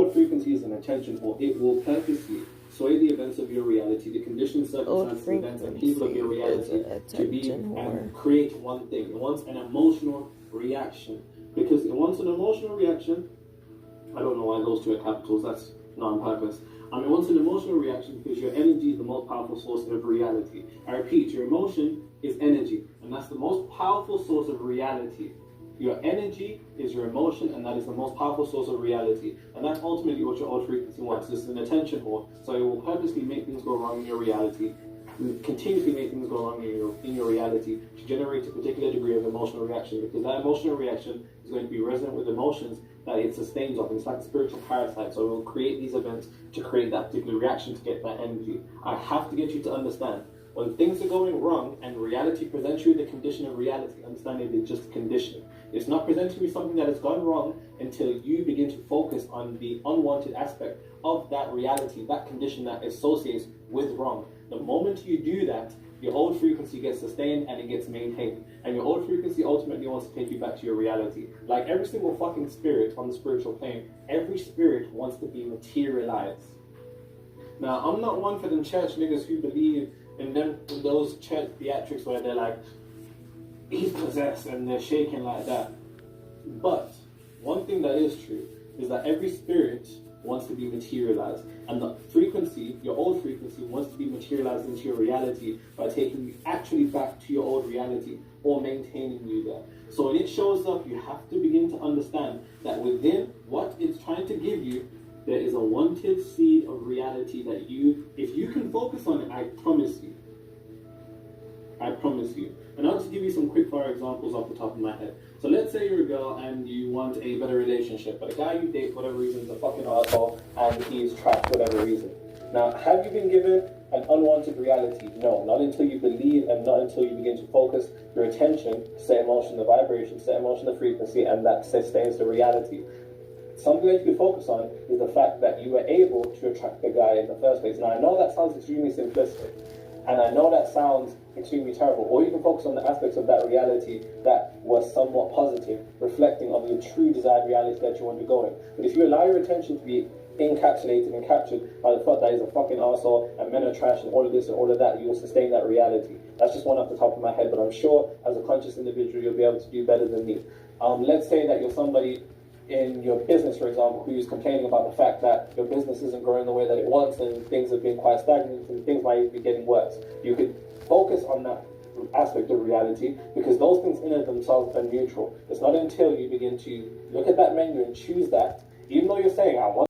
frequency is an attention whore. It will purposely sway the events of your reality, the conditions, circumstances, events, and people of your reality to be and create one thing. It wants an emotional reaction. Because it wants an emotional reaction. I don't know why those two are capitals, that's not on purpose. It wants an emotional reaction because your energy is the most powerful source of reality. I repeat, your emotion is energy, and that's the most powerful source of reality. Your energy is your emotion, and that is the most powerful source of reality. And that's ultimately what your old frequency wants. It's an attention whore. So it will purposely make things go wrong in your reality, continuously make things go wrong in your reality to generate a particular degree of emotional reaction, because that emotional reaction is going to be resonant with emotions that it sustains off. It's like a spiritual parasite. So it will create these events to create that particular reaction to get that energy. I have to get you to understand, when things are going wrong and reality presents you the condition of reality, understanding it's just a condition. It's not presenting you something that has gone wrong until you begin to focus on the unwanted aspect of that reality, that condition that associates with wrong. The moment you do that, your old frequency gets sustained and it gets maintained. And your old frequency ultimately wants to take you back to your reality. Like every single fucking spirit on the spiritual plane, every spirit wants to be materialized. Now, I'm not one for them church niggas who believe in those church theatrics where they're like, he's possessed and they're shaking like that. But one thing that is true is that every spirit wants to be materialized, and the frequency, your old frequency, wants to be materialized into your reality by taking you actually back to your old reality or maintaining you there. So when it shows up, you have to begin to understand that within what it's trying to give you, there is a wanted seed of reality that if you can focus on it, I promise you. And I'll just give you some quick fire examples off the top of my head. So let's say you're a girl and you want a better relationship, but the guy you date, for whatever reason, is a fucking asshole and he's trash for whatever reason. Now, have you been given an unwanted reality? No, not until you believe and not until you begin to focus your attention, set emotion, the vibration, set emotion, the frequency, and that sustains the reality. Something that you can focus on is the fact that you were able to attract the guy in the first place. Now, I know that sounds extremely simplistic, and I know that sounds extremely terrible. Or you can focus on the aspects of that reality that were somewhat positive, reflecting on the true desired reality that you want to go in. But if you allow your attention to be encapsulated and captured by the fact that he's a fucking arsehole and men are trash and all of this and all of that, you will sustain that reality. That's just one off the top of my head, but I'm sure as a conscious individual you'll be able to do better than me. Let's say that you're somebody in your business, for example, who's complaining about the fact that your business isn't growing the way that it wants and things have been quite stagnant and things might even be getting worse. You could focus on that aspect of reality because those things in and of themselves are neutral. It's not until you begin to look at that menu and choose that, even though you're saying, I want